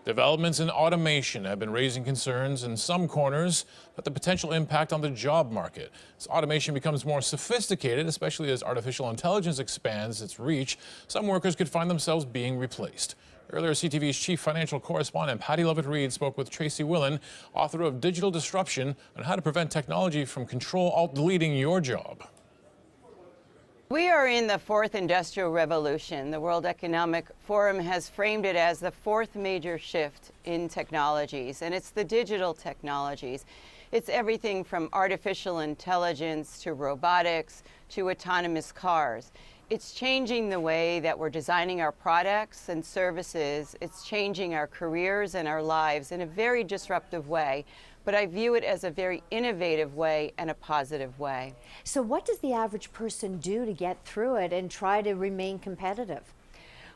Developments in automation have been raising concerns in some corners about the potential impact on the job market. As automation becomes more sophisticated, especially as artificial intelligence expands its reach, some workers could find themselves being replaced. Earlier, CTV's chief financial correspondent Patty Levitt-Reid spoke with Tracy Wilen, author of Digital Disruption, on how to prevent technology from control-alt-deleting your job. We are in the fourth industrial revolution. The World Economic Forum has framed it as the fourth major shift in technologies, and it's the digital technologies. It's everything from artificial intelligence to robotics to autonomous cars. It's changing the way that we're designing our products and services. It's changing our careers and our lives in a very disruptive way. But I view it as a very innovative way and a positive way. So what does the average person do to get through it and try to remain competitive?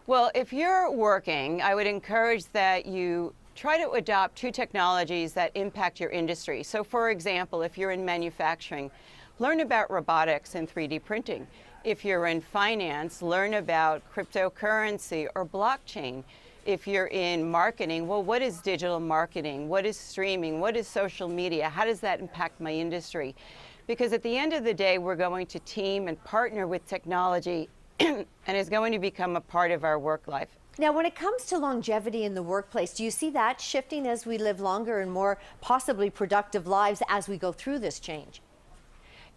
Well, if you're working, I would encourage that you try to adopt two technologies that impact your industry. So for example, if you're in manufacturing, learn about robotics and 3D printing. If you're in finance, learn about cryptocurrency or blockchain. If you're in marketing, well, what is digital marketing? What is streaming? What is social media? How does that impact my industry? Because at the end of the day, we're going to team and partner with technology and it's going to become a part of our work life. Now, when it comes to longevity in the workplace, do you see that shifting as we live longer and more possibly productive lives as we go through this change?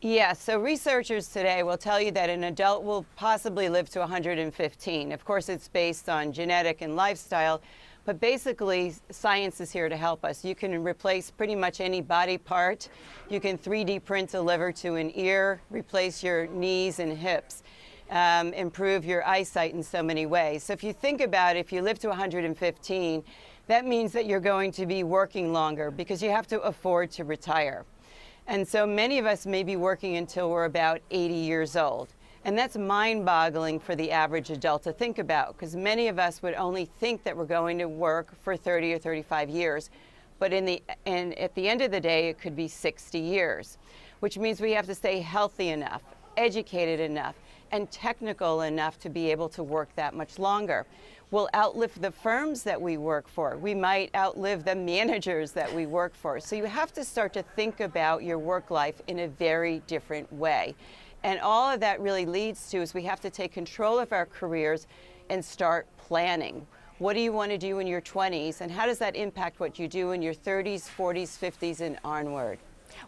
Yes, so researchers today will tell you that an adult will possibly live to 115. Of course, it's based on genetic and lifestyle, but basically science is here to help us. You can replace pretty much any body part. You can 3D print a liver to an ear, replace your knees and hips, improve your eyesight in so many ways. So if you think about it, if you live to 115, that means that you're going to be working longer because you have to afford to retire. And so many of us may be working until we're about 80 years old. And that's mind-boggling for the average adult to think about, because many of us would only think that we're going to work for 30 or 35 years. But at the end of the day, it could be 60 years, which means we have to stay healthy enough, educated enough, and technical enough to be able to work that much longer. We'll outlive the firms that we work for. We might outlive the managers that we work for. So you have to start to think about your work life in a very different way. And all of that really leads to is we have to take control of our careers and start planning. What do you want to do in your 20s, and how does that impact what you do in your 30s, 40s, 50s, and onward?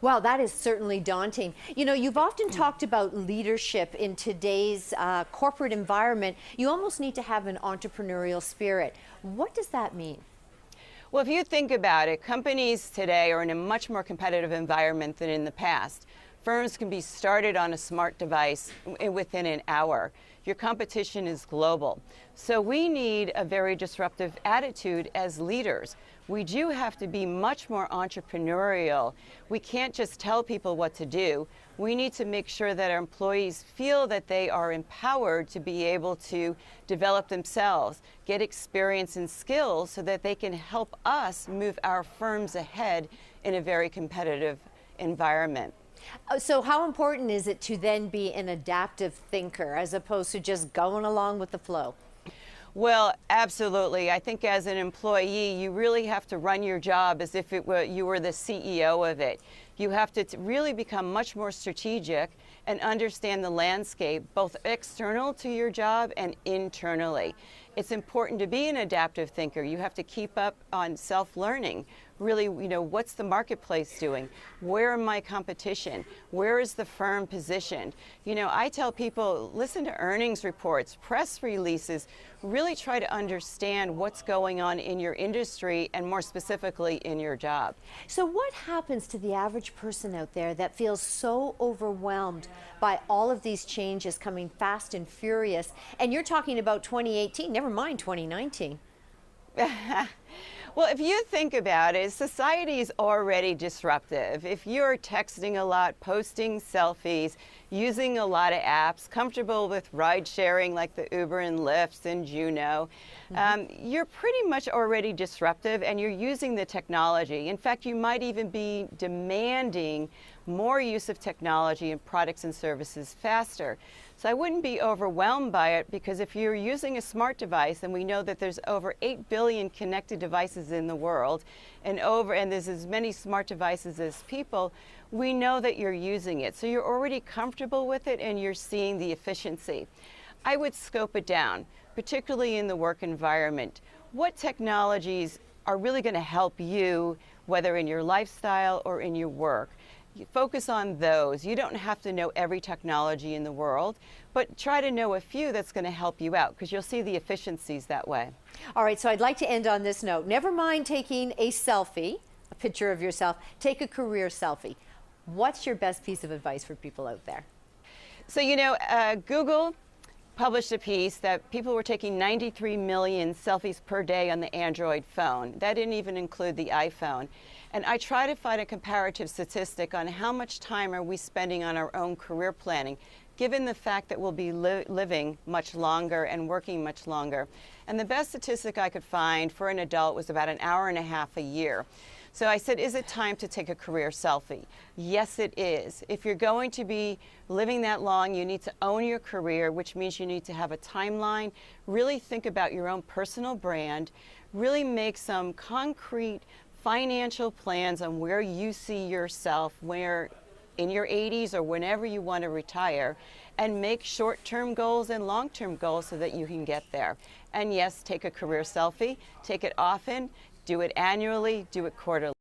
Well, that is certainly daunting. You know, you've often talked about leadership in today's corporate environment. You almost need to have an entrepreneurial spirit. What does that mean? Well, if you think about it, companies today are in a much more competitive environment than in the past. Firms can be started on a smart device within an hour. Your competition is global. So we need a very disruptive attitude as leaders. We do have to be much more entrepreneurial. We can't just tell people what to do. We need to make sure that our employees feel that they are empowered to be able to develop themselves, get experience and skills so that they can help us move our firms ahead in a very competitive environment. So how important is it to then be an adaptive thinker as opposed to just going along with the flow? Well, absolutely. I think as an employee, you really have to run your job as if you were the CEO of it. You have to really become much more strategic and understand the landscape, both external to your job and internally. It's important to be an adaptive thinker. You have to keep up on self-learning. Really, what's the marketplace doing? Where are my competition? Where is the firm positioned? I tell people, listen to earnings reports, press releases, really try to understand what's going on in your industry and more specifically in your job. So what happens to the average person out there that feels so overwhelmed by all of these changes coming fast and furious? And you're talking about 2018, never mind 2019. Well, if you think about it, society is already disruptive. If you're texting a lot, posting selfies, using a lot of apps, comfortable with ride sharing like the Uber and Lyft and Juno, you're pretty much already disruptive and you're using the technology. In fact, you might even be demanding more use of technology and products and services faster. So I wouldn't be overwhelmed by it, because if you're using a smart device, and we know that there's over 8 billion connected devices in the world, and there's as many smart devices as people, we know that you're using it. So you're already comfortable with it and you're seeing the efficiency. I would scope it down, particularly in the work environment. What technologies are really going to help you, whether in your lifestyle or in your work? You focus on those. You don't have to know every technology in the world, but try to know a few that's going to help you out, because you'll see the efficiencies that way. All right, so I'd like to end on this note. Never mind taking a selfie, a picture of yourself, take a career selfie. What's your best piece of advice for people out there? So, Google published a piece that people were taking 93 million selfies per day on the Android phone. That didn't even include the iPhone. And I try to find a comparative statistic on how much time are we spending on our own career planning, given the fact that we'll be living much longer and working much longer. And the best statistic I could find for an adult was about an hour and a half a year. So I said, is it time to take a career selfie? Yes, it is. If you're going to be living that long, you need to own your career, which means you need to have a timeline, really think about your own personal brand, really make some concrete financial plans on where you see yourself, where in your 80s or whenever you want to retire, and make short-term goals and long-term goals so that you can get there. And yes, take a career selfie, take it often, do it annually, do it quarterly.